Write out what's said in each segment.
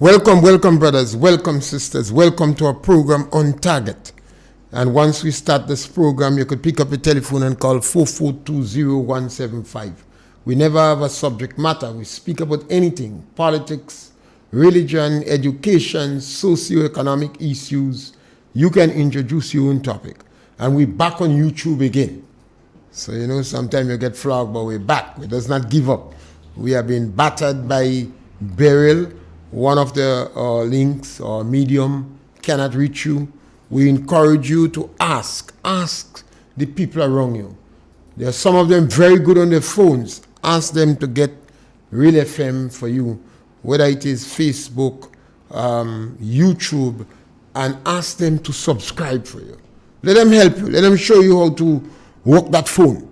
Welcome, brothers. Welcome, sisters. Welcome to our program On Target. And once we start this program, you could pick up a telephone and call 4420175. We never have a subject matter. We speak about anything: politics, religion, education, socio-economic issues. You can introduce your own topic. And we're back on YouTube again. So, sometimes you get flogged, but we're back. We does not give up. We have been battered by burial. One of the links or medium cannot reach you. We encourage you to ask the people around you. There are some of them very good on their phones. Ask them to get Real FM for you, whether it is Facebook, YouTube, and ask them to subscribe for you. Let them help you. Let them show you how to work that phone.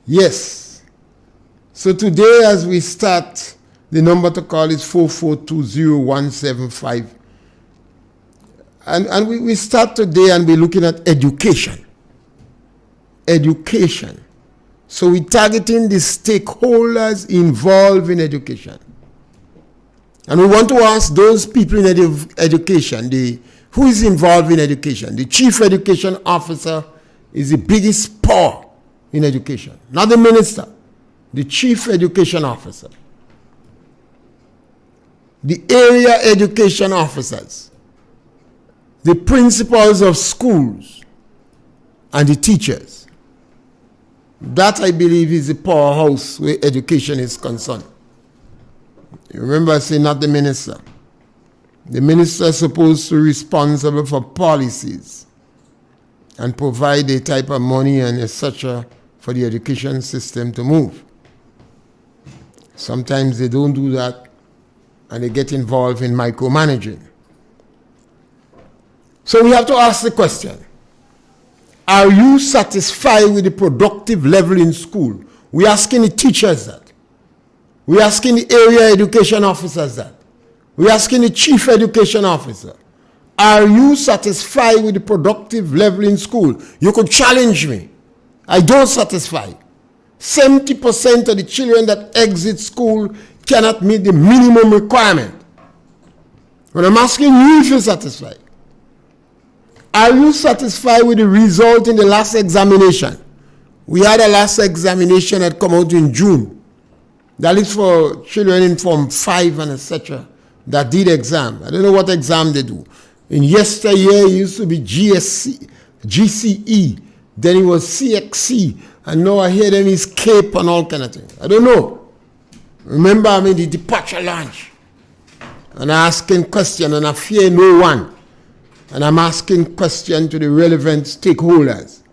Yes. So today, as we start, the number to call is 4420175. And we start today and we're looking at education. Education. So we're targeting the stakeholders involved in education. And we want to ask those people in education, who is involved in education. The chief education officer is the biggest power in education. Not the minister, the chief education officer. The area education officers, the principals of schools, and the teachers. That, I believe, is the powerhouse where education is concerned. You remember I say not the minister. The minister is supposed to be responsible for policies and provide a type of money and etc. for the education system to move. Sometimes they don't do that, and they get involved in micromanaging. So we have to ask the question, are you satisfied with the productive level in school? We're asking the teachers that. We're asking the area education officers that. We're asking the chief education officer. Are you satisfied with the productive level in school? You could challenge me. I don't satisfy. 70% of the children that exit school cannot meet the minimum requirement. But I'm asking you if you're satisfied. Are you satisfied with the result in the last examination? We had a last examination that come out in June. That is for children in Form 5 and etc. that did exam. I don't know what exam they do. In yesteryear, it used to be GCE. Then it was CXC. And now I hear them is CAPE and all kind of things. I don't know. Remember, I'm in the departure lounge. And I'm asking questions, and I fear no one. And I'm asking questions to the relevant stakeholders.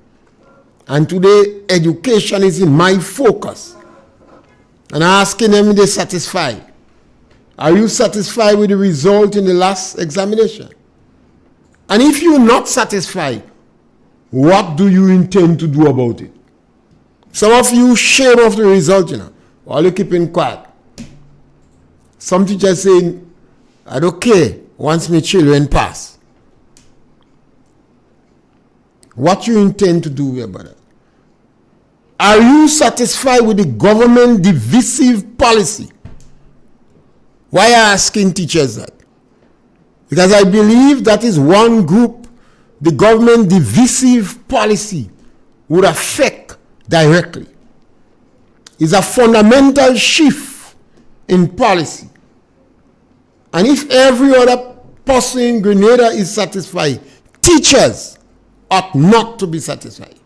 And today, education is in my focus. And I'm asking them if they're satisfied. Are you satisfied with the result in the last examination? And if you're not satisfied, what do you intend to do about it? Some of you shame off the result, while you're keeping quiet. Some teachers saying, I don't care once my children pass. What you intend to do about it? Are you satisfied with the government divisive policy? Why are you asking teachers that? Because I believe that is one group the government divisive policy would affect directly. It's a fundamental shift in policy. And if every other person in Grenada is satisfied, teachers ought not to be satisfied.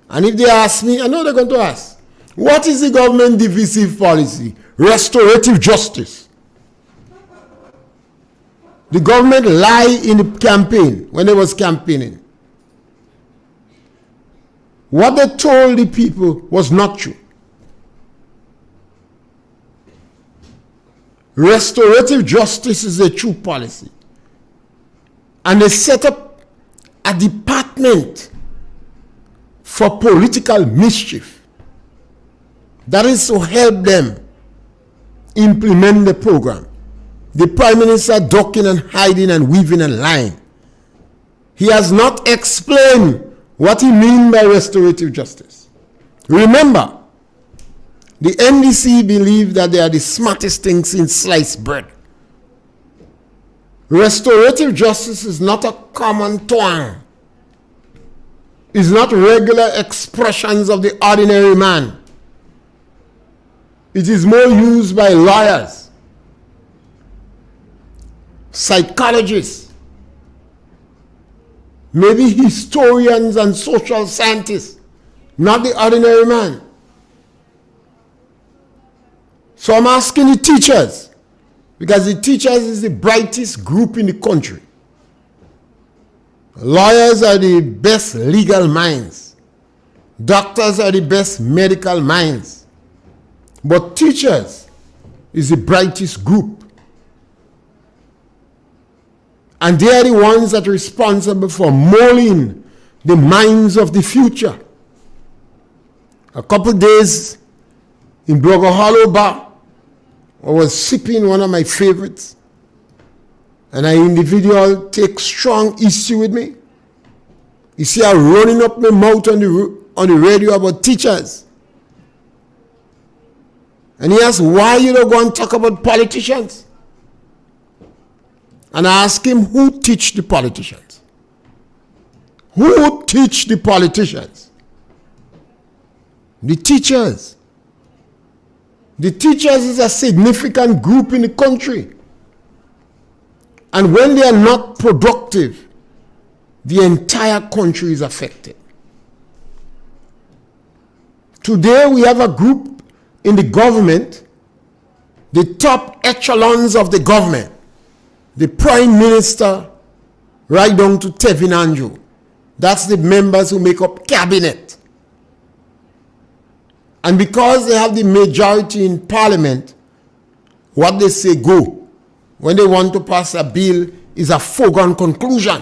And if they ask me, I know they're going to ask, what is the government divisive policy? Restorative justice. The government lied in the campaign when they was campaigning. What they told the people was not true. Restorative justice is a true policy. And they set up a department for political mischief. That is to help them implement the program. The Prime Minister ducking and hiding and weaving and lying. He has not explained what he means by restorative justice. Remember, the NDC believe that they are the smartest things in sliced bread. Restorative justice is not a common twang. It's not regular expressions of the ordinary man. It is more used by lawyers, psychologists, maybe historians and social scientists, not the ordinary man. So I'm asking the teachers, because the teachers is the brightest group in the country. Lawyers are the best legal minds. Doctors are the best medical minds. But teachers is the brightest group. And they are the ones that are responsible for molding the minds of the future. A couple days in Brogo Hollow Bar, I was sipping one of my favorites, and an individual takes strong issue with me. You see, I'm running up my mouth on the radio about teachers. And he asked, why you don't go and talk about politicians? And I asked him, who teach the politicians? Who teach the politicians? The teachers. The teachers is a significant group in the country. And when they are not productive, the entire country is affected. Today we have a group in the government, the top echelons of the government, the Prime Minister, right down to Tevin Andrew. That's the members who make up cabinet. And because they have the majority in Parliament, what they say go. When they want to pass a bill, is a foregone conclusion.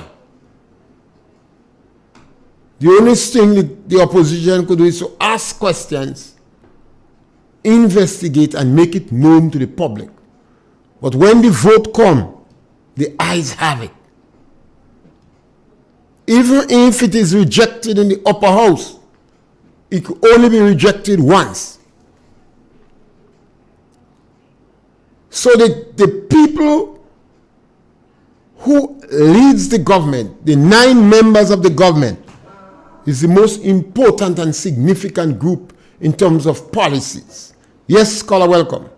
The only thing the opposition could do is to ask questions, investigate, and make it known to the public. But when the vote comes, the eyes have it. Even if it is rejected in the upper house, it could only be rejected once. So the people who leads the government, the 9 members of the government, is the most important and significant group in terms of policies. Yes, scholar, welcome.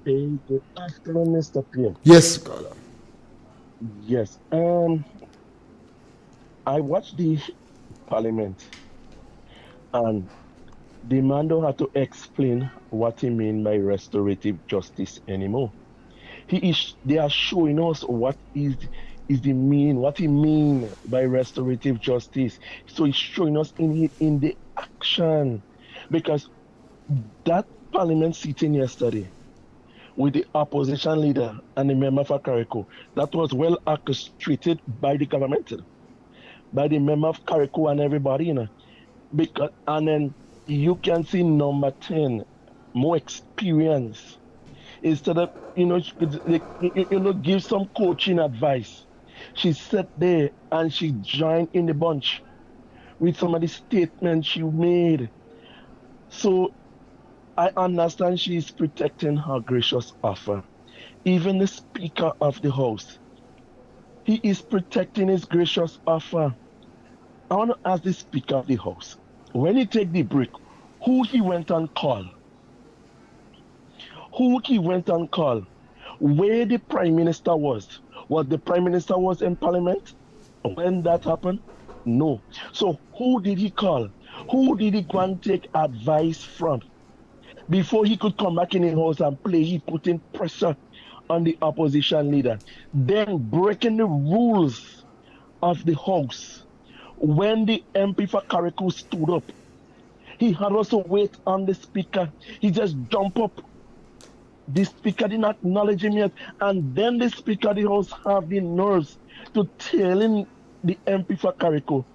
Hey, good afternoon, Mr. Pierre. Yes, scholar. Yes. I watched the parliament, and the man don't have to explain what he mean by restorative justice anymore. They are showing us what he mean by restorative justice. So he's showing us in the action, because that parliament sitting yesterday with the opposition leader and the member for Carrico, that was well orchestrated by the government, by the member of Carrico and everybody, and then you can see number 10, more experience. Instead of, give some coaching advice. She sat there and she joined in the bunch with some of the statements she made. So I understand she is protecting her gracious offer. Even the Speaker of the House, he is protecting his gracious offer. I want to ask the Speaker of the House, when he take the break, who he went and call? Who he went and call? Where the Prime Minister was? Was the Prime Minister was in Parliament when that happened? No. So who did he call? Who did he go and take advice from? Before he could come back in the house and play, he put in pressure on the opposition leader. Then breaking the rules of the house. When the MP for Carrico stood up, he had also wait on the Speaker. He just jumped up. The Speaker did not acknowledge him yet. And then the Speaker of the House have the nerves to telling the MP for Carrico,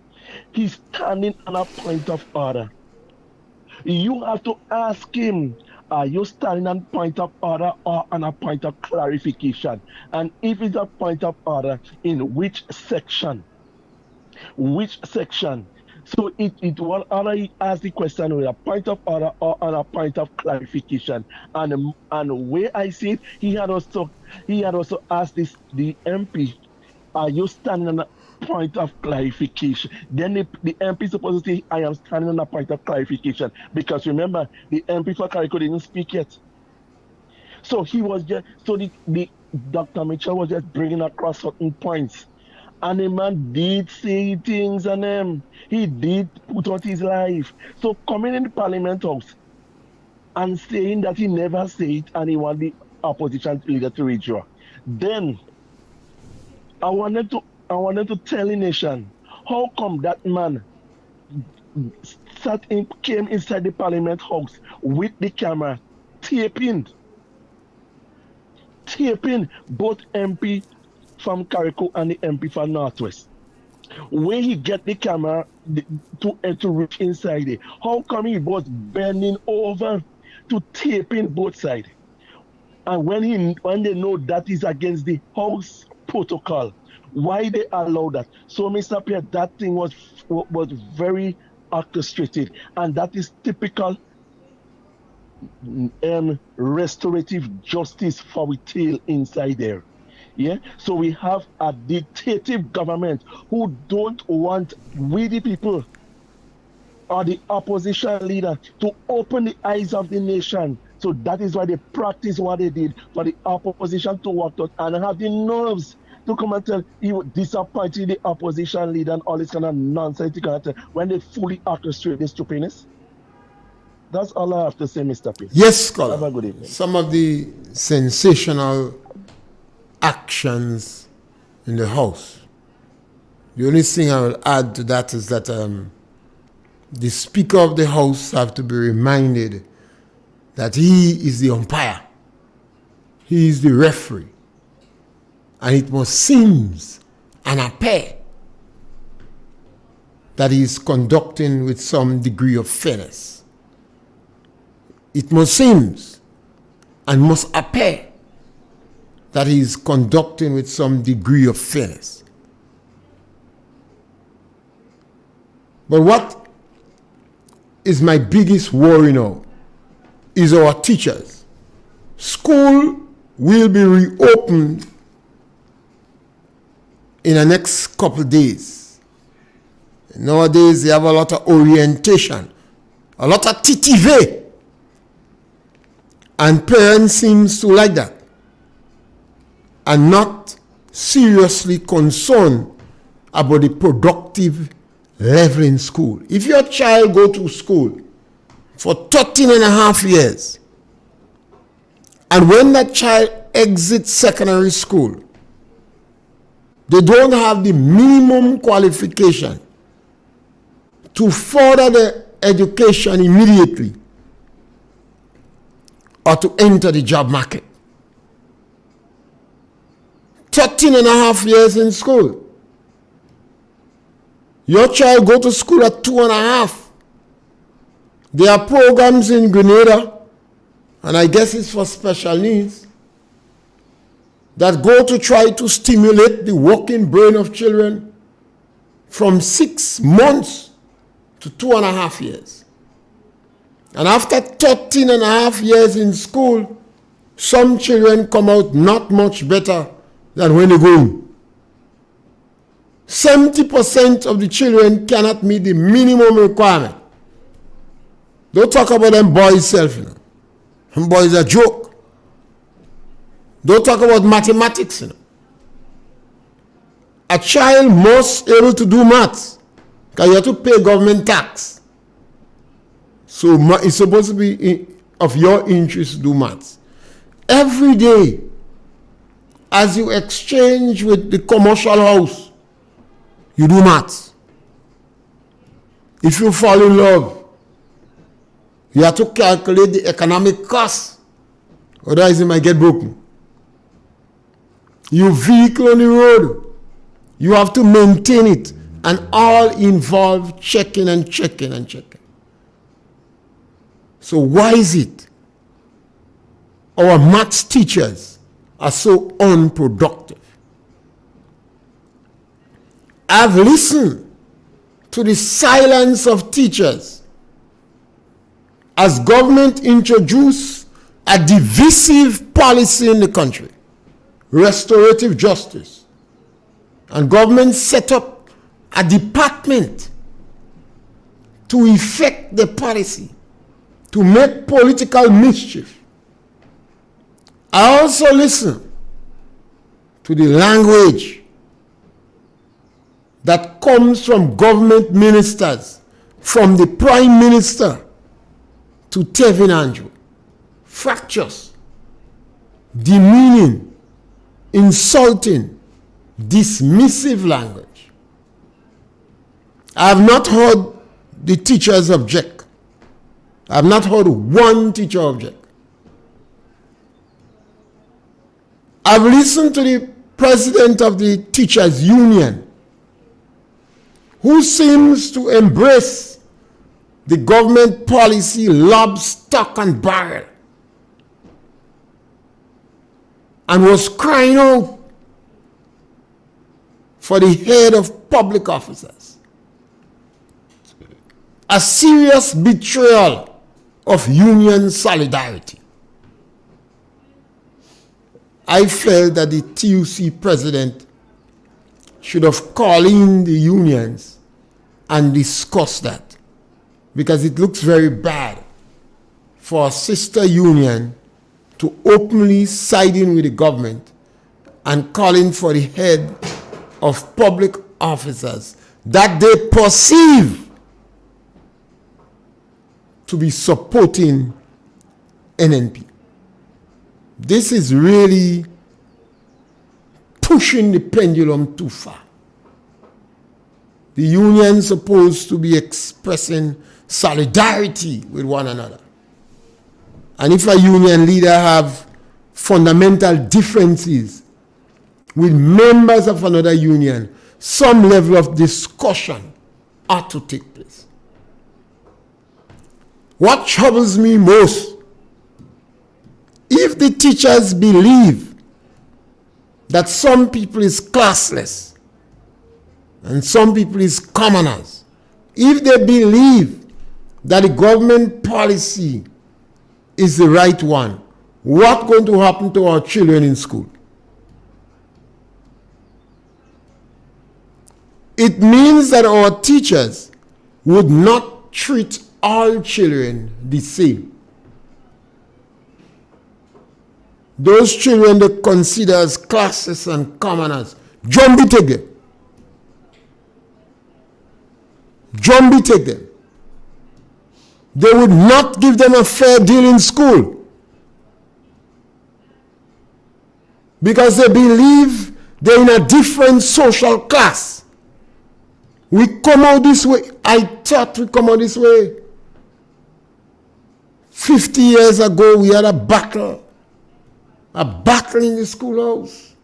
he's standing on a point of order. You have to ask him, are you standing on point of order or on a point of clarification? And if it's a point of order, in which section? Which section? So it one other he asked the question with a point of order or on a point of clarification. And where I see it, he had also asked the MP, are you standing on a point of clarification? Then the MP supposed to say, I am standing on a point of clarification. Because remember, the MP for Carico didn't speak yet. So he was just so the Dr. Mitchell was just bringing across certain points. And the man did say things on him. He did put out his life. So coming in the Parliament House and saying that he never said it and he want the opposition leader to withdraw. Then I wanted to tell the nation, how come that man came inside the Parliament House with the camera taping both MP from Carrico and the MP from Northwest. When he get the camera to reach inside it, how come he was bending over to tape in both sides? And when they know that is against the House protocol, why they allow that? So, Mr. Pierre, that thing was very orchestrated, and that is typical restorative justice for we tail inside there. Yeah, so we have a dictative government who don't want we the people or the opposition leader to open the eyes of the nation. So that is why they practice what they did for the opposition to walk out and have the nerves to come and tell you disappointing the opposition leader and all this kind of nonsense when they fully orchestrate this stupidness. That's all I have to say, Mr. P. Yes, scholar. Have a good evening. Some of the sensational actions in the House. The only thing I will add to that is that the Speaker of the House have to be reminded that he is the umpire. He is the referee. And it must seem and appear that he is conducting with some degree of fairness. It must seem and must appear that he is conducting with some degree of fairness. But what is my biggest worry now is our teachers. School will be reopened in the next couple of days. Nowadays, they have a lot of orientation, a lot of TTV. And parents seem to like that and not seriously concerned about the productive level in school. If your child go to school for 13 and a half years, and when that child exits secondary school, they don't have the minimum qualification to further their education immediately or to enter the job market. 13 and a half years in school. Your child go to school at 2.5. There are programs in Grenada, and I guess it's for special needs, that go to try to stimulate the working brain of children from 6 months to 2.5 years. And after 13 and a half years in school, some children come out not much better than when they go in. 70% of the children cannot meet the minimum requirement. Don't talk about them boys self, you know. Them boys are joke. Don't talk about mathematics, you know. A child must able to do maths because you have to pay government tax. So it's supposed to be of your interest to do maths. Every day, as you exchange with the commercial house, you do maths. If you fall in love, you have to calculate the economic cost, otherwise it might get broken. Your vehicle on the road, you have to maintain it, and all involve checking and checking and checking. So why is it our maths teachers are so unproductive? I've listened to the silence of teachers as government introduced a divisive policy in the country, restorative justice, and government set up a department to effect the policy, to make political mischief. I also listen to the language that comes from government ministers, from the Prime Minister to Tevin Andrew. Fractious, demeaning, insulting, dismissive language. I have not heard the teachers object. I have not heard one teacher object. I've listened to the president of the teachers union, who seems to embrace the government policy lob, stock and barrel, and was crying out for the head of public officers. A serious betrayal of union solidarity. I felt that the TUC president should have called in the unions and discussed that, because it looks very bad for a sister union to openly side in with the government and calling for the head of public officers that they perceive to be supporting NNP. This is really pushing the pendulum too far. The union is supposed to be expressing solidarity with one another. And if a union leader have fundamental differences with members of another union, some level of discussion ought to take place. What troubles me most, if the teachers believe that some people is classless and some people is commoners, if they believe that the government policy is the right one, what's going to happen to our children in school? It means that our teachers would not treat all children the same. Those children they consider as classes and commoners, Jumbi take them. Jumbi take them. They would not give them a fair deal in school because they believe they're in a different social class. We come out this way. I thought we come out this way. 50 years ago, we had a battle in the schoolhouse.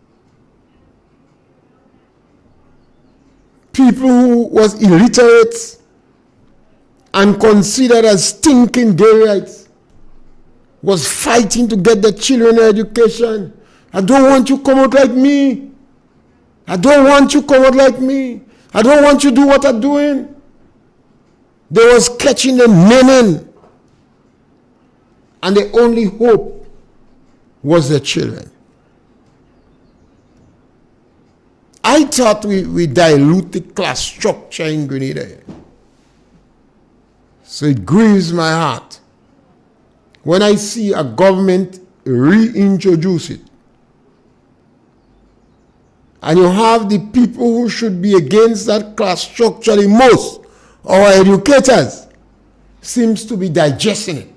People who was illiterate and considered as stinking Gayites was fighting to get their children education. I don't want you to come out like me. I don't want you to come out like me. I don't want you to do what I'm doing. They was catching the men, and the only hope was their children. I thought we dilute the class structure in Grenada. So it grieves my heart when I see a government reintroduce it. And you have the people who should be against that class structure the most, our educators, seems to be digesting it.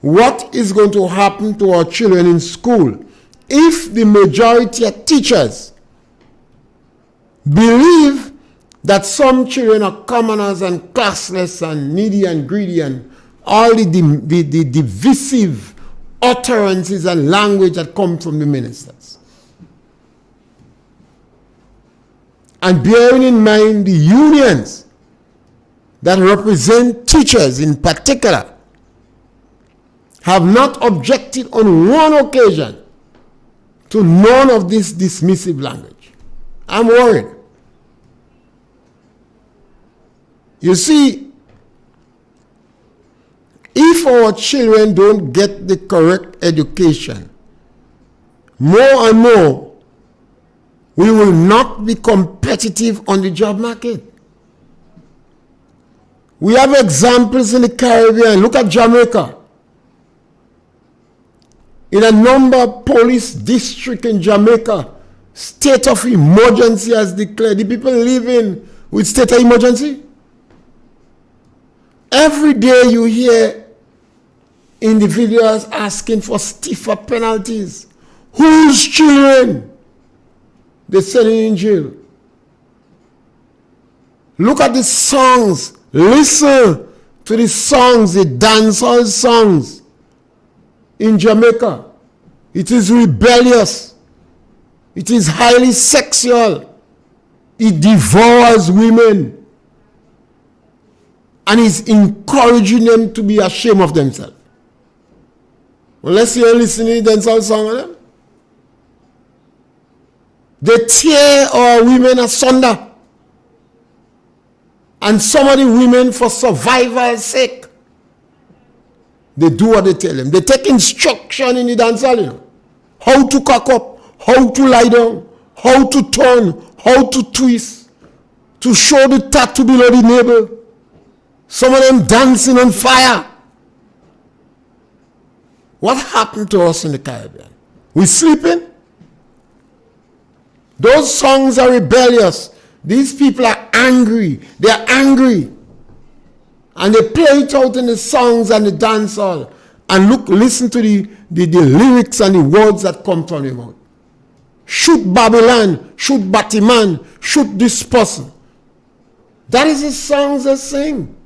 What is going to happen to our children in school if the majority of teachers believe that some children are commoners and classless and needy and greedy and all the divisive utterances and language that come from the ministers? And bearing in mind the unions that represent teachers in particular have not objected on one occasion to none of this dismissive language. I'm worried. You see, if our children don't get the correct education, more and more, we will not be competitive on the job market. We have examples in the Caribbean. Look at Jamaica. In a number of police districts in Jamaica, state of emergency has declared. The people living with state of emergency. Every day you hear individuals asking for stiffer penalties. Whose children? They're sitting in jail. Look at the songs. Listen to the songs, the dancehall songs in Jamaica. It is rebellious. It is highly sexual. It devours women. And is encouraging them to be ashamed of themselves. Well, let's hear listening to dancehall song of them. They tear our women asunder. And some of the women, for survival's sake, they do what they tell them. They take instruction in the dancehall, you know. How to cock up, how to lie down, how to turn, how to twist, to show the tattoo below the navel. Some of them dancing on fire. What happened to us in the Caribbean? We sleeping? Those songs are rebellious. These people are angry. They are angry. And they play it out in the songs and the dance hall. And listen to the lyrics and the words that come from their mouth. Shoot Babylon, shoot Batiman, shoot this person. That is the songs they sing.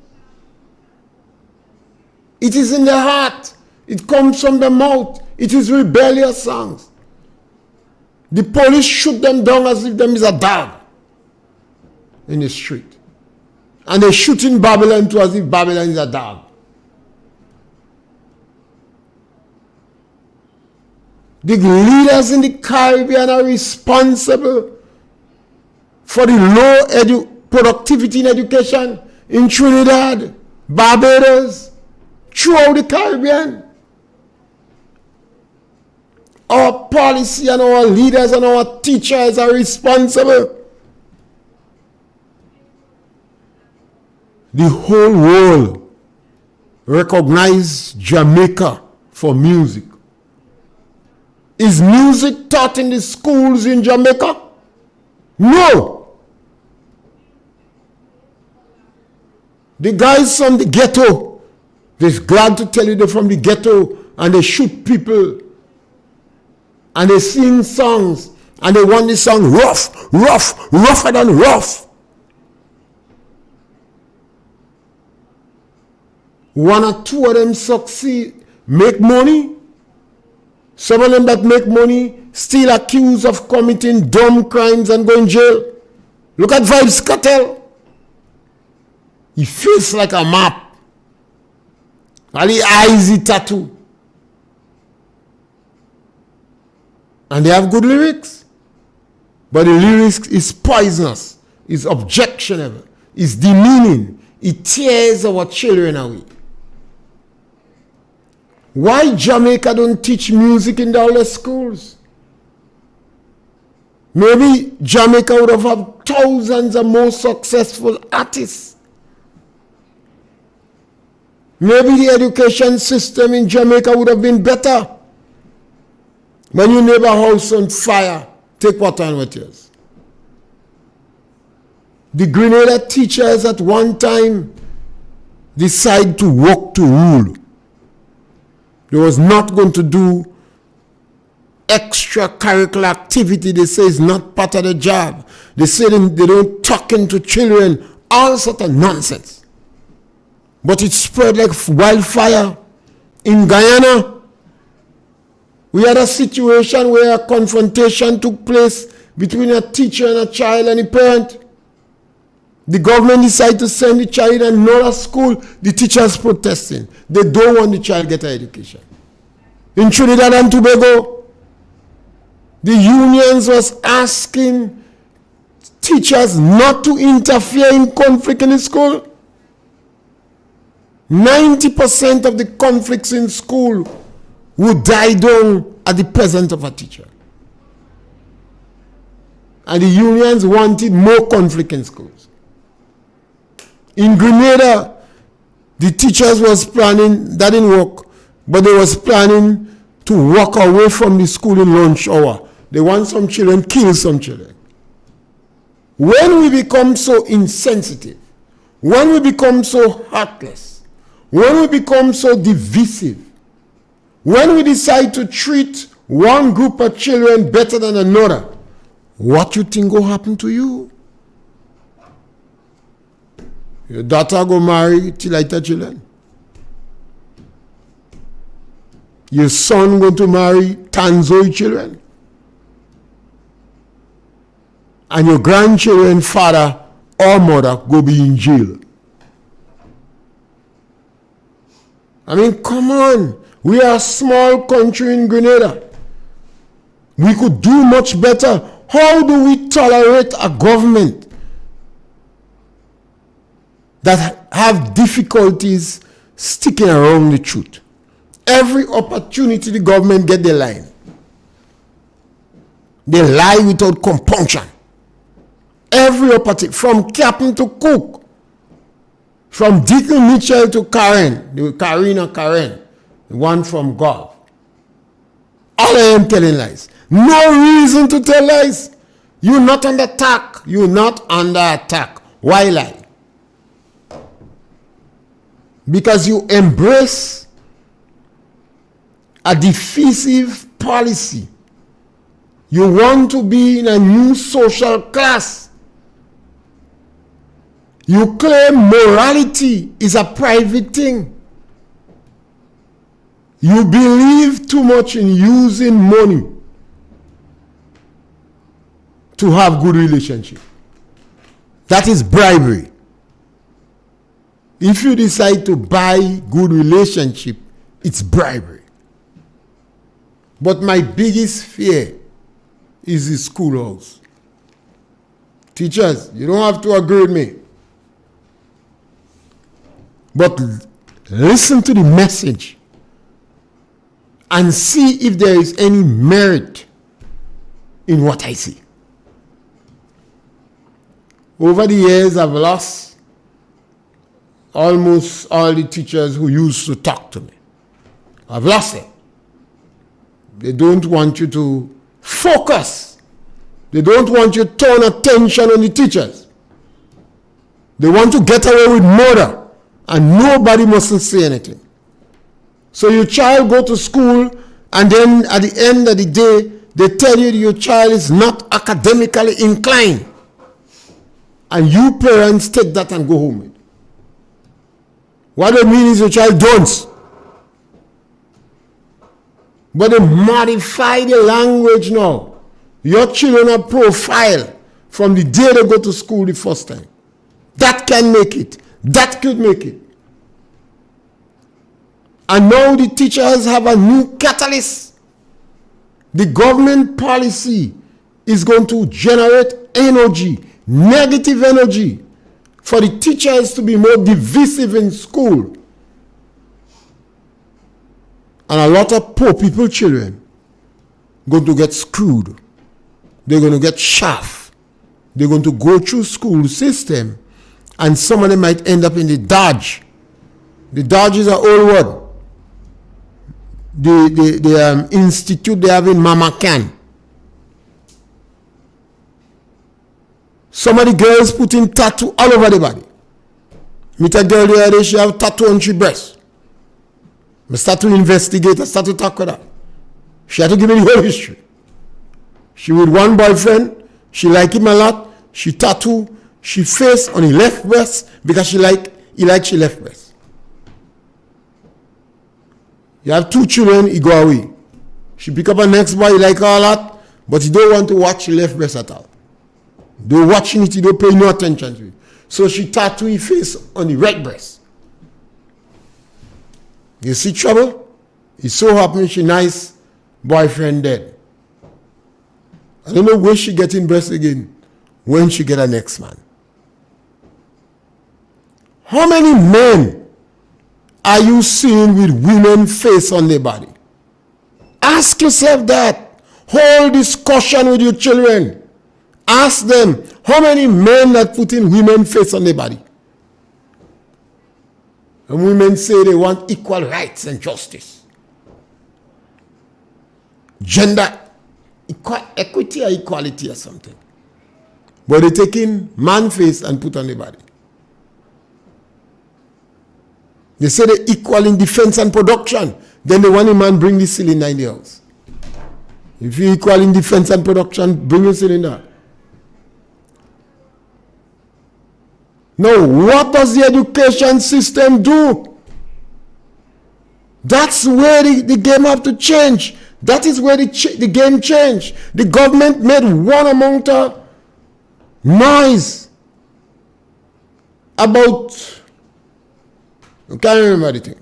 It is in the heart. It comes from the mouth. It is rebellious songs. The police shoot them down as if them is a dog in the street. And they shoot in Babylon too as if Babylon is a dog. The leaders in the Caribbean are responsible for the low productivity in education in Trinidad, Barbados, throughout the Caribbean. Our policy and our leaders and our teachers are responsible. The whole world recognizes Jamaica for music. Is music taught in the schools in Jamaica? No. The guys from the ghetto, they're glad to tell you they're from the ghetto, and they shoot people. And they sing songs, and they want the song rough, rough, rougher than rough. One or two of them succeed, make money. Some of them that make money still accused of committing dumb crimes and go in jail. Look at Vibes Cartel. He feels like a map. And he eyes the tattoo. And they have good lyrics. But the lyrics is poisonous, is objectionable, is demeaning. It tears our children away. Why Jamaica don't teach music in all the schools? Maybe Jamaica would have had thousands of more successful artists. Maybe the education system in Jamaica would have been better. When your neighbor house on fire, take water and wet yours. The Grenada teachers at one time decide to work to rule. They was not going to do extracurricular activity. They say it's not part of the job. They say they don't talking to children. All sort of nonsense. But it spread like wildfire. In Guyana, we had a situation where a confrontation took place between a teacher and a child and a parent. The government decided to send the child in another school. The teachers protesting. They don't want the child to get an education. In Trinidad and Tobago, the unions was asking teachers not to interfere in conflict in the school. 90% of the conflicts in school would die down at the presence of a teacher. And the unions wanted more conflict in schools. In Grenada, the teachers was planning, that didn't work, but they was planning to walk away from the school in lunch hour. They want some children, kill some children. When we become so insensitive, when we become so heartless, when we become so divisive, when we decide to treat one group of children better than another, what you think will happen to you? Your daughter go marry Tilaita children. Your son going to marry Tanzoi children. And your grandchildren, father or mother, go be in jail. I mean, come on. We are a small country in Grenada. We could do much better. How do we tolerate a government that have difficulties sticking around the truth? Every opportunity the government get their line. They lie without compunction. Every opportunity, from captain to cook, from Deacon Mitchell to Karen, Karen, the one from God. All of them telling lies. No reason to tell lies. You're not under attack. You're not under attack. Why lie? Because you embrace a defensive policy. You want to be in a new social class. You claim morality is a private thing. You believe too much in using money to have good relationship. That is bribery. If you decide to buy good relationship, it's bribery. But my biggest fear is the schoolhouse. Teachers, you don't have to agree with me. But listen to the message and see if there is any merit in what I see. Over the years, I've lost almost all the teachers who used to talk to me. I've lost them. They don't want you to focus. They don't want you to turn attention on the teachers. They want to get away with murder. And nobody mustn't say anything. So your child go to school, and then at the end of the day, they tell you your child is not academically inclined. And you parents take that and go home with. What they mean is your child don't. But they modify the language now. Your children are profiled from the day they go to school the first time. That can make it. That could make it. And now the teachers have a new catalyst. The government policy is going to generate energy, negative energy, for the teachers to be more divisive in school. And a lot of poor people children going to get screwed. They're going to get shafted. They're going to go through school system, and some of them might end up in the Dodge. The Dodge is an old word. The institute they have in Mamakan. Some of the girls put in tattoo all over the body. Meet a girl the other day, she have tattoo on her breast. I start to investigate, I start to talk with her. She had to give me the whole history. She with one boyfriend, she like him a lot, she tattoo, she face on the left breast because he like she left breast. You have two children, he go away. She pick up a next boy, he like all that, but he don't want to watch the left breast at all. They're watching it, he don't pay no attention to it. So she tattoo his face on the right breast. You see trouble? It so happens she nice boyfriend dead. I don't know where she getting breast again when she get her next man. How many men are you seeing with women face on their body? Ask yourself that. Hold discussion with your children. Ask them, how many men that put in women face on their body? And women say they want equal rights and justice. Gender equity or equality or something. But they take in man face and put on their body. They say they're equal in defense and production. Then they want a man bring the cylinder in the house. If you're equal in defense and production, bring your cylinder. Now, what does the education system do? That's where the game have to change. That is where the game changed. The government made one amount of noise about, I can't remember the thing.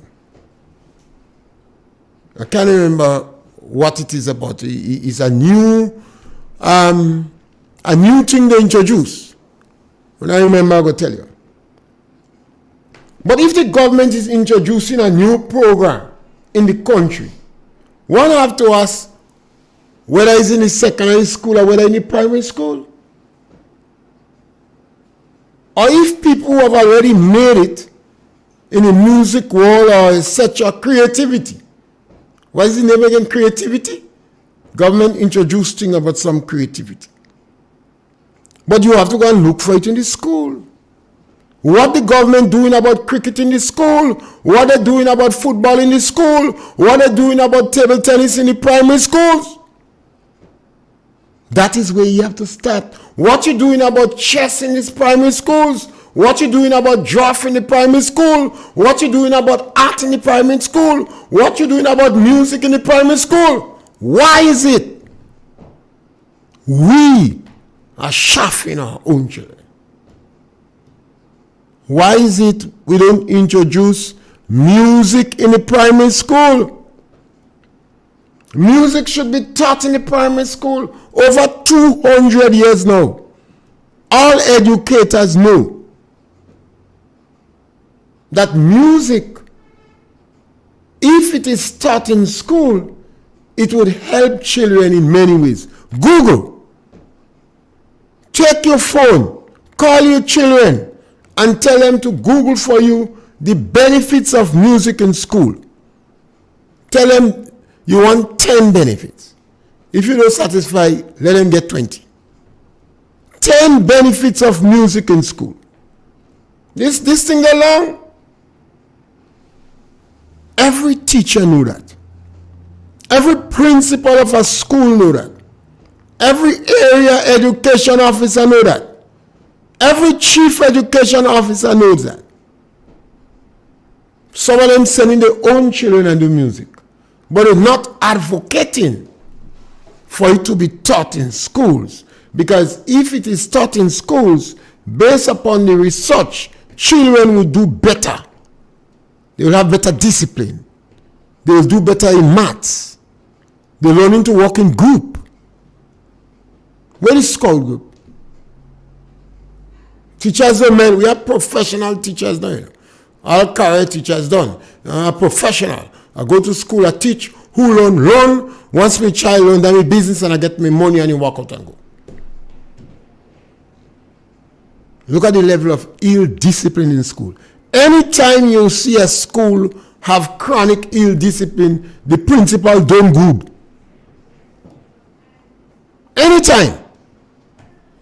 I can't remember what it is about. It's a new thing they introduced. When I remember, I'm going to tell you. But if the government is introducing a new program in the country, one have to ask whether it's in the secondary school or whether in the primary school. Or if people have already made it in the music world or etc. creativity. What is the name again? Creativity? Government introduced things about some creativity. But you have to go and look for it in the school. What the government doing about cricket in the school? What they're doing about football in the school? What they're doing about table tennis in the primary schools? That is where you have to start. What you doing about chess in these primary schools? What you doing about draft in the primary school? What you doing about art in the primary school? What you doing about music in the primary school? Why is it we are chaffing our own children? Why is it we don't introduce music in the primary school? Music should be taught in the primary school over 200 years now. All educators know that music, if it is taught in school, it would help children in many ways. Google. Take your phone, call your children, and tell them to Google for you the benefits of music in school. Tell them you want 10 benefits. If you don't satisfy, let them get 20. 10 benefits of music in school. This thing alone, every teacher knew that. Every principal of a school knew that. Every area education officer knew that. Every chief education officer knows that. Some of them sending their own children and do music, but they're not advocating for it to be taught in schools. Because if it is taught in schools, based upon the research, children will do better. They will have better discipline. They will do better in maths. They're learning to work in group. Where is school group? Teachers are men. We have professional teachers now. All career teachers done. Professional. I go to school, I teach. Who learn? Once my child learn, then my business and I get my money and you walk out and go. Look at the level of ill discipline in school. Anytime you see a school have chronic ill discipline, the principal done good. Anytime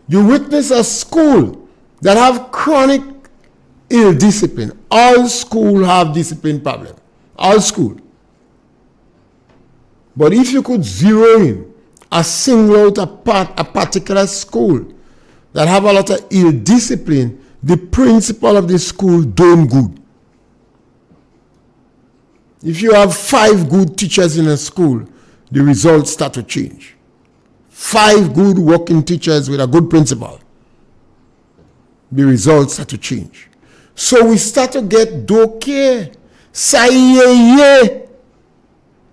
you witness a school that have chronic ill discipline, all school have discipline problem. All school. But if you could zero in a single out a particular school that have a lot of ill discipline, the principal of the school done good. If you have 5 good teachers in a school, the results start to change. 5 good working teachers with a good principal, the results start to change. So we start to get don't care. Say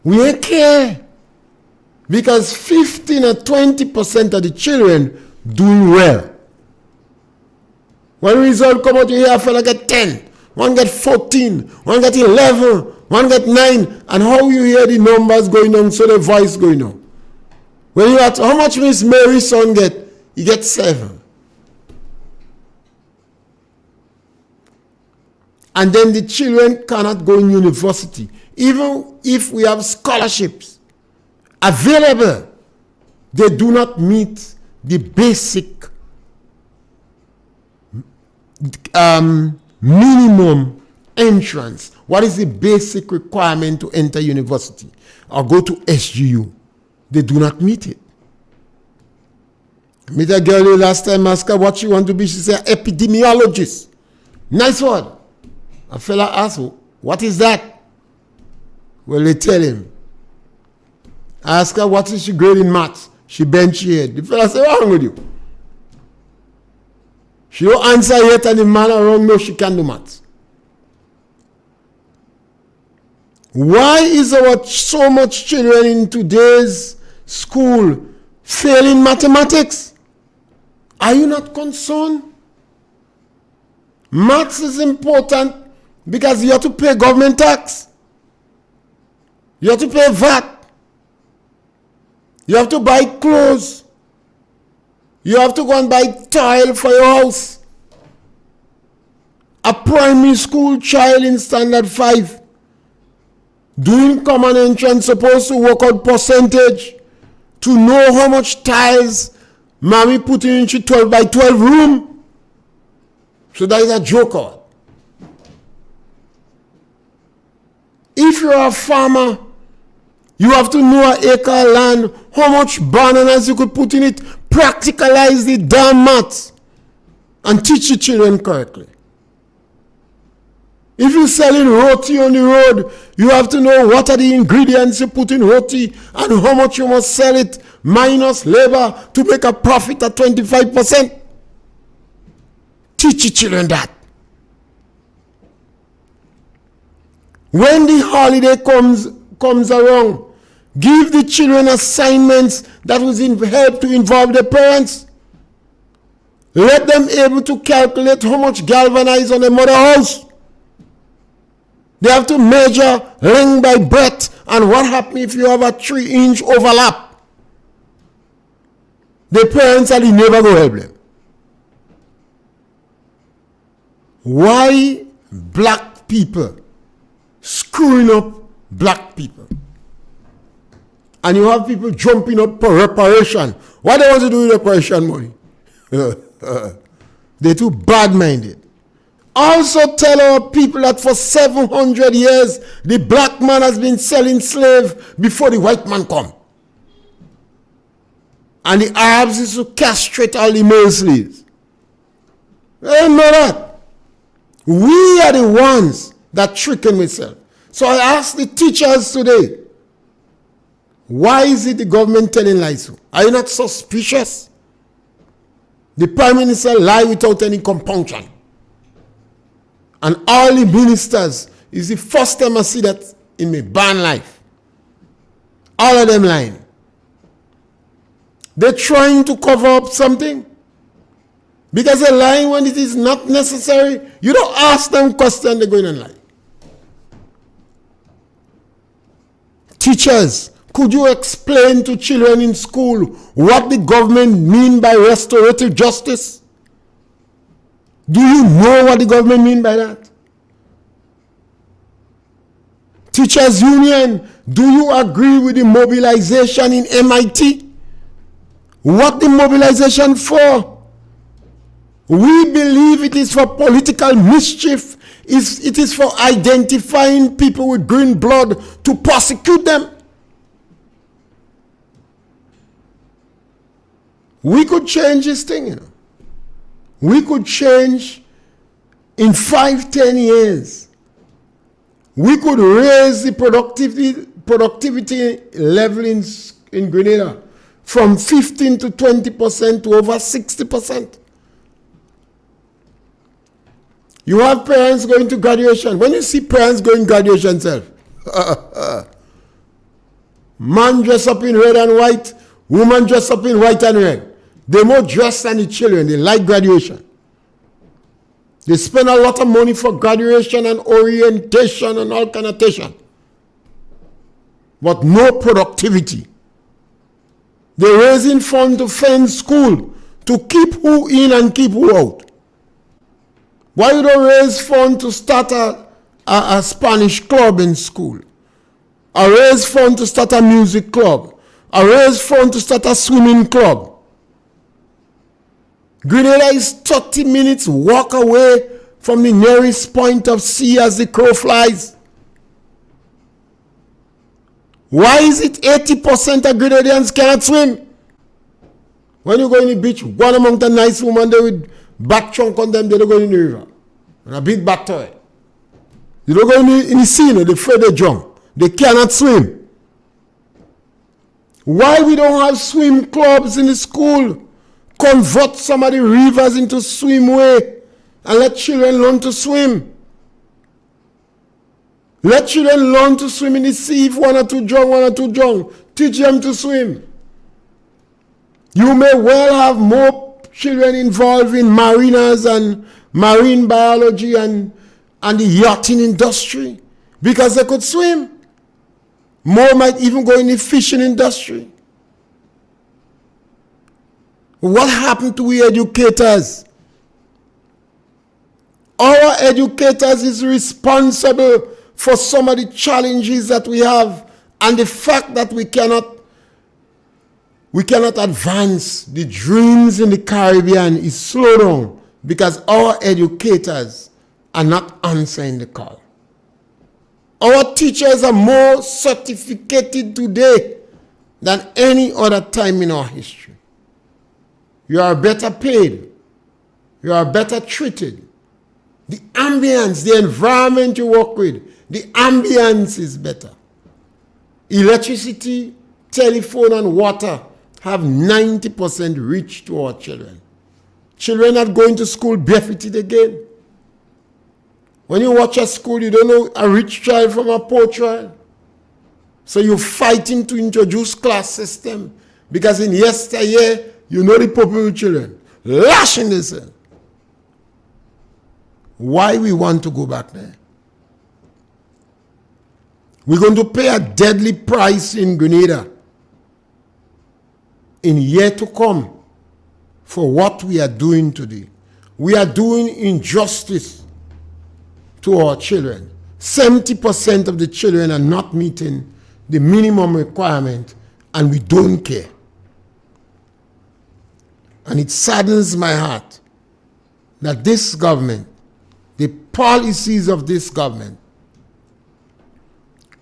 we ain't care. Because 15 or 20% of the children doing well. When the result come out, you hear a fella get 10. one get 14, one get 11, one get 9, and how you hear the numbers going on, so the voice going on. When you ask, how much Miss Mary's son get? He gets 7. And then the children cannot go in university. Even if we have scholarships available, they do not meet the basic minimum entrance. What is the basic requirement to enter university or go to SGU? They do not meet it. I met a girl last time, asked her what she want to be. She said, epidemiologist. Nice word. A fella asked, what is that? Well, they tell him. I asked her, what is she grade in maths? She bent her head. The fella said, what's wrong with you? She don't answer yet, and the man around knows she can do maths. Why is our so much children in today's school failing mathematics? Are you not concerned? Maths is important because you have to pay government tax. You have to pay VAT. You have to buy clothes. You have to go and buy tile for your house. A primary school child in standard 5 doing common entrance supposed to work out percentage to know how much tiles mommy put in 12 by 12 room. So that is a joke. If you're a farmer, you have to know an acre of land, how much bananas you could put in it, practicalize the damn maths, and teach the children correctly. If you're selling roti on the road, you have to know what are the ingredients you put in roti and how much you must sell it, minus labor, to make a profit at 25%. Teach the children that. When the holiday comes around, give the children assignments that will help to involve the parents. Let them able to calculate how much galvanized on the mother house. They have to measure length by breadth, and what happens if you have a 3-inch overlap? The parents are the neighbor go help them. Why black people screwing up black people? And you have people jumping up for reparation. What they want to do with reparation money? They're too bad-minded. Also tell our people that for 700 years, the black man has been selling slaves before the white man come. And the Arabs used to castrate all the male slaves. They don't know that. We are the ones that tricking themselves. So I ask the teachers today, why is it the government telling lies? Are you not suspicious? The Prime Minister lied without any compunction. And all the ministers, is the first time I see that in my band life. All of them lying. They're trying to cover up something. Because they're lying when it is not necessary. You don't ask them questions, they're going and lie. Teachers, could you explain to children in school what the government mean by restorative justice? Do you know what the government mean by that? Teachers Union, do you agree with the mobilization in MIT? What the mobilization for? We believe it is for political mischief. It is for identifying people with green blood to prosecute them. We could change this thing, you know. We could change in 5-10 years. We could raise the productivity level in Grenada from 15 to 20% to over 60%. You have parents going to graduation. When you see parents going graduation, man dressed up in red and white, woman dressed up in white and red. They're more dressed than the children. They like graduation. They spend a lot of money for graduation and orientation and all kind of thing, but no productivity. They're raising funds to fund school, to keep who in and keep who out. Why you don't raise funds to start a Spanish club in school? Or raise funds to start a music club? Or raise funds to start a swimming club? Grenada is 30 minutes walk away from the nearest point of sea as the crow flies. Why is it 80% of Grenadians cannot swim? When you go in the beach, one among the nice women there with back chunk on them, they don't go in the river. And a big back toy. They don't go in the sea, they're afraid they drown. They cannot swim. Why we don't have swim clubs in the school? Convert some of the rivers into swimway and let children learn to swim. Let children learn to swim in the sea. If one or two drown, teach them to swim. You may well have more children involved in marinas and marine biology and the yachting industry because they could swim. More might even go in the fishing industry. What happened to we educators? Our educators is responsible for some of the challenges that we have and the fact that we cannot advance the dreams in the Caribbean is slowed down because our educators are not answering the call. Our teachers are more certificated today than any other time in our history. You are better paid. You are better treated. The ambience, the environment you work with, the ambience is better. Electricity, telephone, and water have 90% reach to our children. Children are going to school barefooted again. When you watch a school, you don't know a rich child from a poor child. So you're fighting to introduce class system because in yesteryear, you know the popular children lashing themselves. Why we want to go back there? We're going to pay a deadly price in Grenada in year to come for what we are doing today. We are doing injustice to our children. 70% of the children are not meeting the minimum requirement and we don't care. And it saddens my heart that this government, the policies of this government,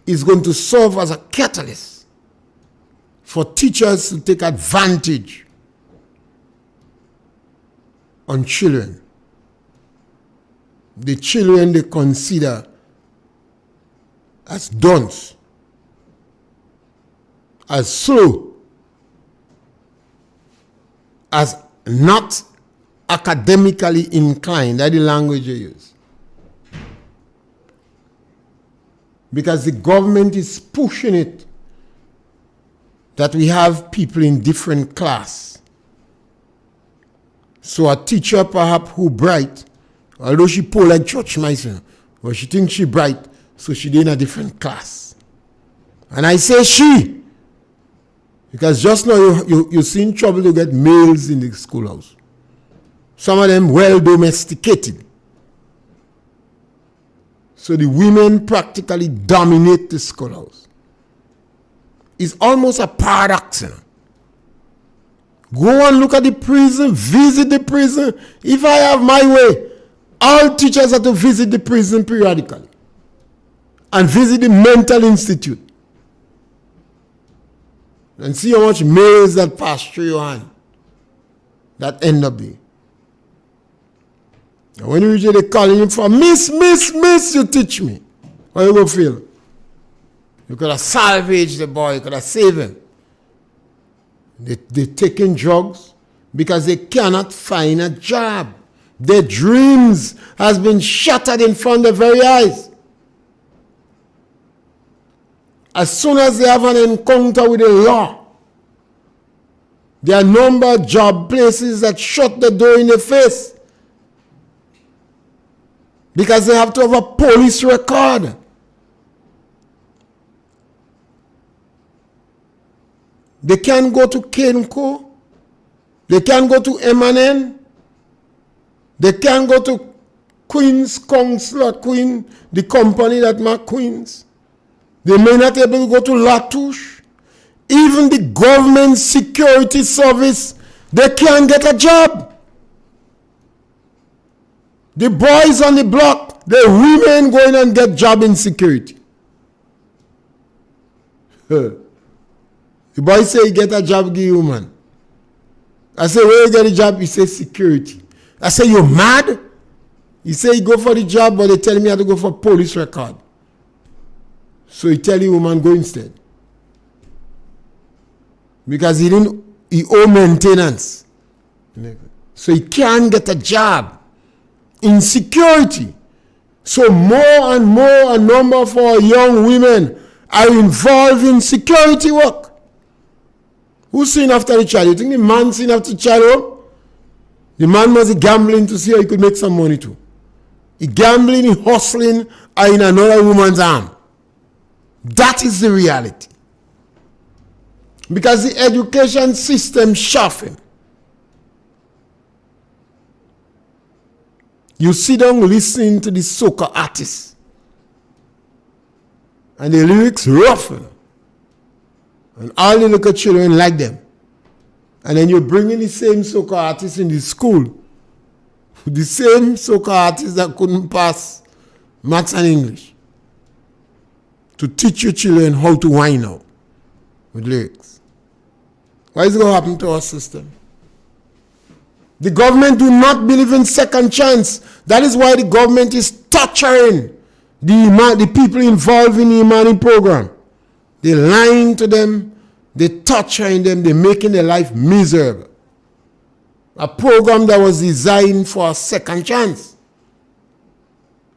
is going to serve as a catalyst for teachers to take advantage on children. The children they consider as dunce, as slow, as not academically inclined. That's the language you use. Because the government is pushing it that we have people in different class. So a teacher perhaps who bright, although she poor like church mice, but she thinks she bright, so she in a different class. And I say she, because just now you see in trouble to get males in the schoolhouse. Some of them well domesticated. So the women practically dominate the schoolhouse. It's almost a paradox. Go and look at the prison, visit the prison. If I have my way, all teachers have to visit the prison periodically and visit the mental institute and see how much males that pass through your hand that end up there. And when you reach there, they calling you for miss, you teach me. How you go feel? You could have salvaged the boy, you could have saved him. They're taking drugs because they cannot find a job. Their dreams has been shattered in front of their very eyes. As soon as they have an encounter with the law, there are a number of job places that shut the door in their face. because they have to have a police record. They can't go to Kenco. They can't go to M&N. They can't go to Queen's Consulate, Queen, the company that make Queens. They may not be able to go to Latouche. Even the government security service, they can't get a job. The boys on the block, the women going and get job in security. The boy say he get a job, give you man. I say, where you get a job? He say security. I say, you mad? He say he go for the job, but they tell me I have to go for police record. So he tell the woman go instead. Because he owe maintenance. So he can't get a job in security. So more and more a number of our young women are involved in security work. Who's seen after the child? You think the man seen after the child? The man must be gambling to see how he could make some money too. He gambling, he hustling, are in another woman's arm. That is the reality. Because the education system shuffling. You sit down listening to the soca artists. And the lyrics rough. And all the little children like them. And then you bring in the same soca artists in the school. The same soca artists that couldn't pass maths and English. To teach your children how to whine out with lyrics. Why is it going to happen to our system? The government do not believe in second chance. That is why the government is torturing the people involved in the Imani program. They're lying to them, they're torturing them, they're making their life miserable. A program that was designed for a second chance.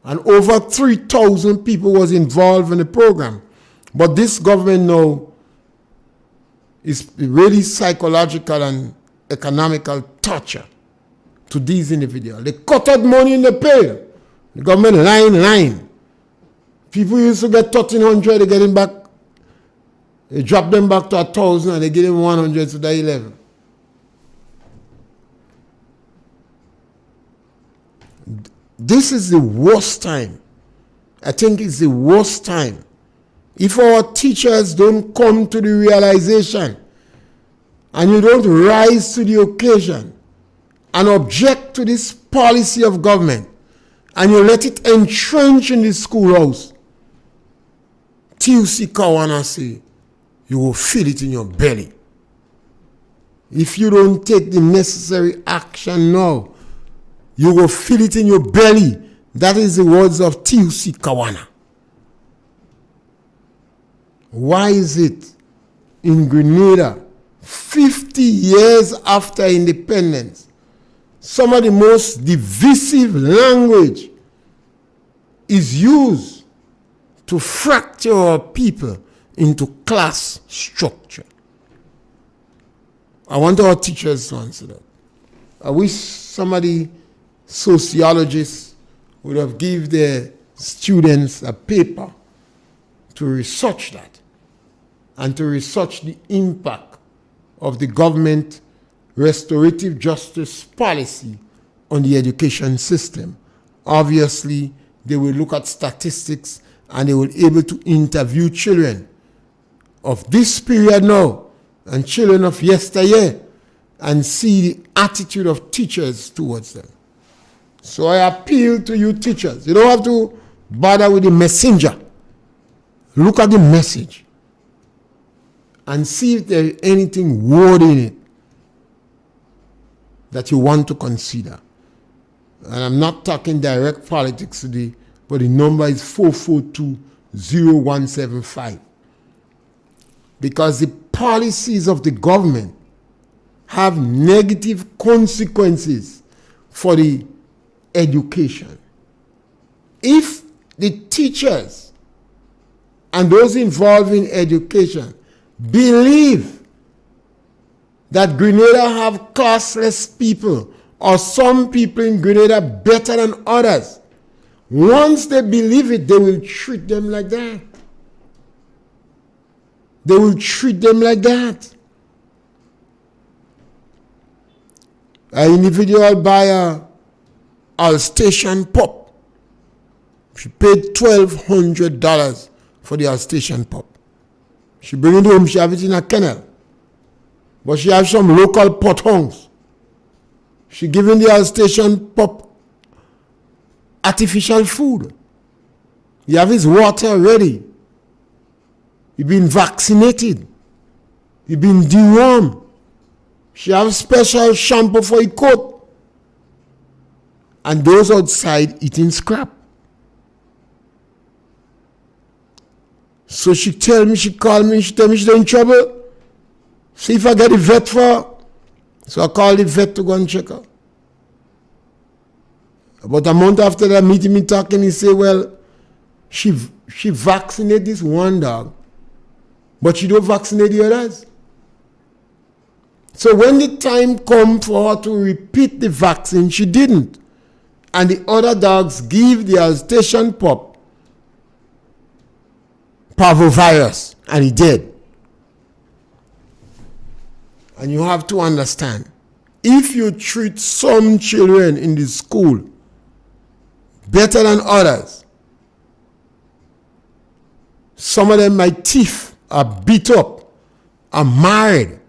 And over 3,000 people was involved in the program. But this government now is really psychological and economical torture to these individuals. They cut out money in the pay. The government lying. People used to get 1,300, they get them back. They drop them back to 1,000 and they give them 100 to the 11. This is the worst time. I think it's the worst time. If our teachers don't come to the realization and you don't rise to the occasion and object to this policy of government and you let it entrench in the schoolhouse, TUC Kawana say, you will feel it in your belly. If you don't take the necessary action now, you will feel it in your belly. That is the words of TUC Kawana. Why is it in Grenada, 50 years after independence, some of the most divisive language is used to fracture our people into class structure? I want our teachers to answer that. I wish somebody, sociologists, would have given their students a paper to research that and to research the impact of the government restorative justice policy on the education system. Obviously, they will look at statistics and they will be able to interview children of this period now and children of yesteryear and see the attitude of teachers towards them. So I appeal to you teachers. You don't have to bother with the messenger. Look at the message and see if there is anything worthy in it that you want to consider. And I'm not talking direct politics today, but the number is 442-0175. Because the policies of the government have negative consequences for the education. If the teachers and those involved in education believe that Grenada have classless people or some people in Grenada better than others, Once they believe it, they will treat them like that. They will treat them like that. An individual buy a Alsatian pup. She paid $1,200 for the Alsatian pup. She bring it home, she have it in a kennel. But she has some local pothounds. She giving the Alsatian pup artificial food. You have his water ready. He been vaccinated. He been dewormed. She have special shampoo for his coat. And those outside eating scrap. So she tell me, she call me, she tell me she's in trouble. See if I get the vet for her. So I call the vet to go and check her. About a month after that meeting me talking, he say, well, she vaccinated this one dog, but she don't vaccinate the others. So when the time come for her to repeat the vaccine, she didn't. And the other dogs give the Alsatian pup parvovirus, and he did. And you have to understand, if you treat some children in the school better than others, some of them, my teeth are beat up, are married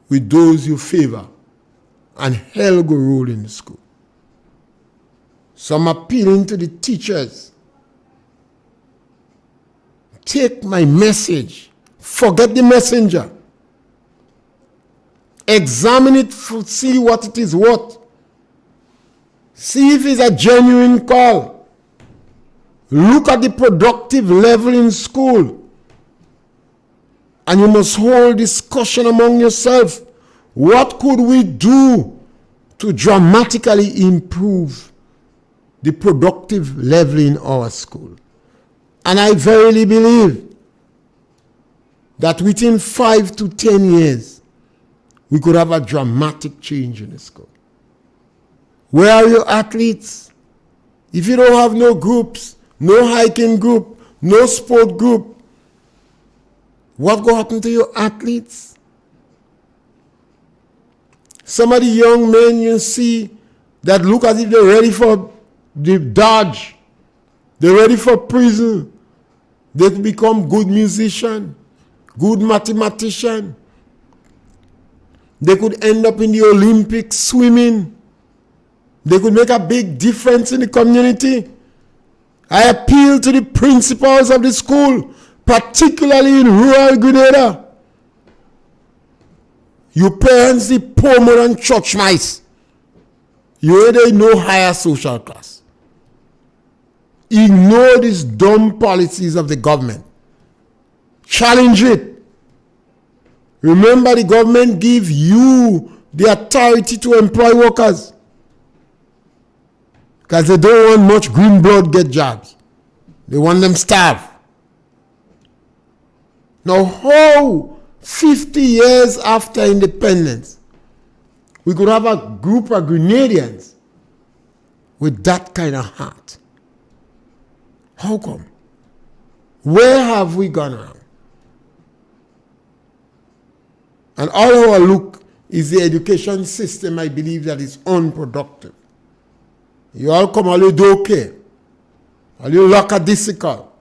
with those you favor, and hell go roll in the school. So I'm appealing to the teachers. Take my message. Forget the messenger. Examine it to see what it is worth. See if it's a genuine call. Look at the productive level in school. And you must hold discussion among yourself. What could we do to dramatically improve the productive level in our school? And I verily believe that within 5 to 10 years, we could have a dramatic change in the school. Where are your athletes? If you don't have no groups, no hiking group, no sport group, what will happen to your athletes? Some of the young men you see that look as if they're ready for the Dodge, they're ready for prison. They could become good musician, good mathematician. They could end up in the Olympics swimming. They could make a big difference in the community. I appeal to the principals of the school, particularly in rural Grenada. You parents, the poor more than church mice. You already know higher social class. Ignore these dumb policies of the government. Challenge it. Remember, the government give you the authority to employ workers. Because they don't want much green blood get jobs. They want them starve. Now, how 50 years after independence, we could have a group of Grenadians with that kind of heart? How come? Where have we gone wrong? And all our look is the education system, I believe, that is unproductive. You all come, all you do okay. All you lackadaisical.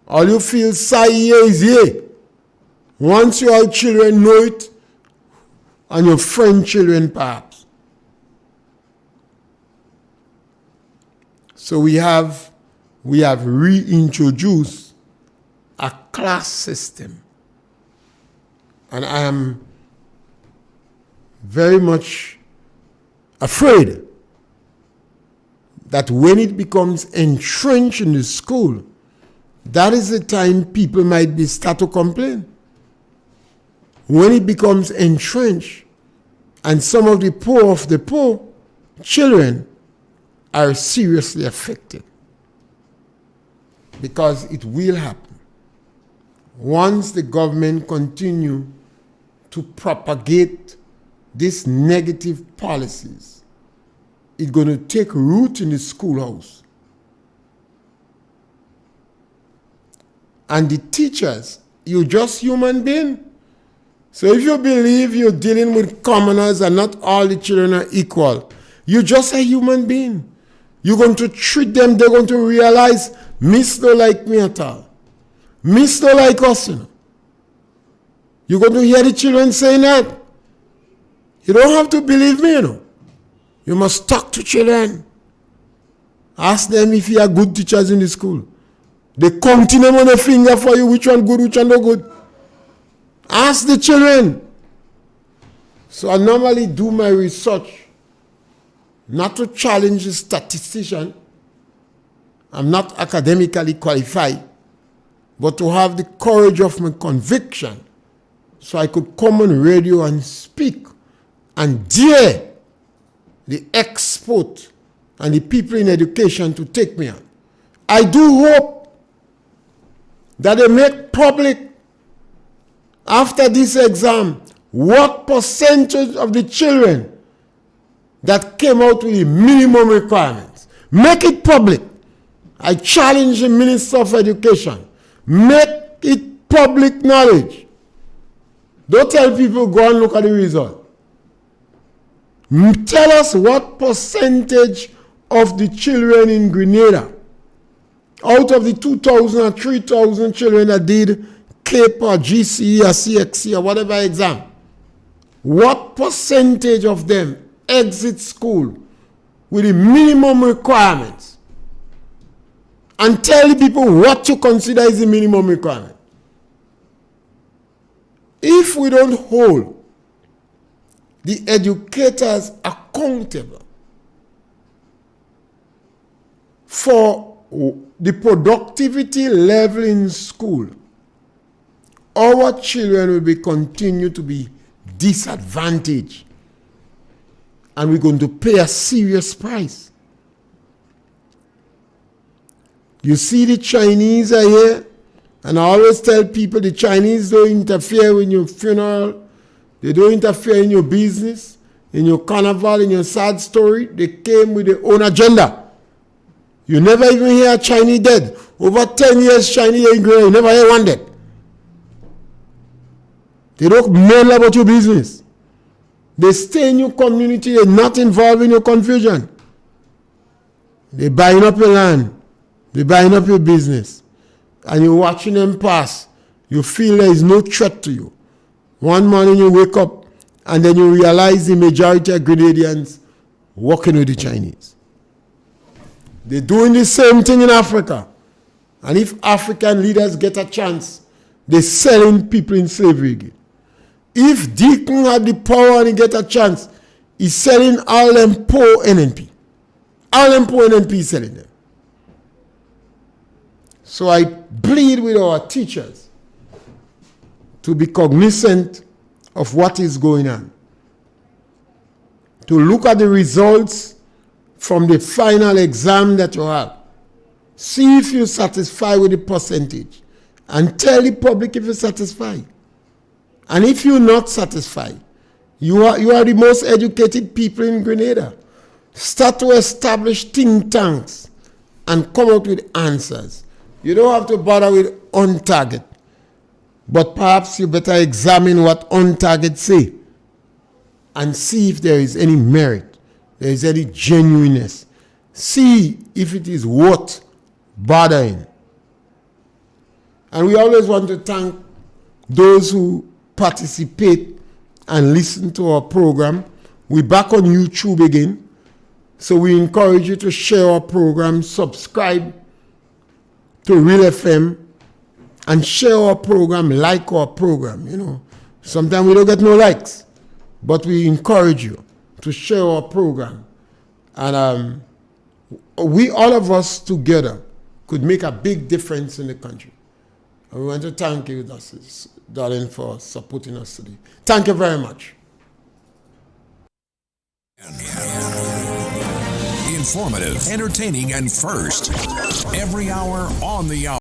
All you feel say is yeah. Once your children know it, and your friend children perhaps. So we have reintroduced a class system. And I am very much afraid that when it becomes entrenched in the school, that is the time people might start to complain. When it becomes entrenched, and some of the poor children are seriously affected. Because it will happen. Once the government continue to propagate these negative policies, it's going to take root in the schoolhouse. and the teachers, you're just human being. So if you believe you're dealing with commoners and not all the children are equal, you're just a human being. You're going to treat them, they're going to realize, Miss don't like me at all. Miss don't like us, you know. You're going to hear the children saying that. You don't have to believe me, you know. You must talk to children. Ask them if you are good teachers in the school. They counting them on the finger for you, which one good, which one no good. Ask the children. So I normally do my research, not to challenge the statistician. I'm not academically qualified, but to have the courage of my conviction, so I could come on radio and speak and dare the expert and the people in education to take me on. I do hope that they make public after this exam what percentage of the children that came out with the minimum requirements. Make it public. I challenge the Minister of Education. Make it public knowledge. Don't tell people go and look at the result. Tell us what percentage of the children in Grenada, out of the 2,000 or 3,000 children that did CAPE or GCE or CXC or whatever exam, what percentage of them exit school with the minimum requirements? And tell the people what you consider is the minimum requirement. If we don't hold the educators accountable for the productivity level in school, our children will continue to be disadvantaged, and we're going to pay a serious price. You see, the Chinese are here, and I always tell people the Chinese don't interfere in your funeral, they don't interfere in your business, in your carnival, in your sad story. They came with their own agenda. You never even hear a Chinese dead. Over 10 years, Chinese are in Grenada, you never hear one dead. They don't meddle about your business. They stay in your community, they're not involved in your confusion. They're buying up your land. They're buying up your business. And you're watching them pass. You feel there is no threat to you. One morning you wake up and then you realize the majority of Grenadians working with the Chinese. They're doing the same thing in Africa. And if African leaders get a chance, they're selling people in slavery again. If Deacon had the power and he get a chance, he's selling all them poor NNP. All them poor NNP is selling them. So I plead with our teachers to be cognizant of what is going on. To look at the results from the final exam that you have. See if you're satisfied with the percentage. And tell the public if you're satisfied. And if you're not satisfied, you are the most educated people in Grenada. Start to establish think tanks and come up with answers. You don't have to bother with on target. But perhaps you better examine what on target say and see if there is any merit, there is any genuineness. See if it is worth bothering. And we always want to thank those who participate and listen to our program. We're back on YouTube again. So we encourage you to share our program, subscribe to Real FM, and share our program, like our program. You know, sometimes we don't get no likes, but we encourage you to share our program. And we, all of us together, could make a big difference in the country. And we want to thank you, darling, for supporting us today. Thank you very much. Informative, entertaining, and first. Every hour on the hour.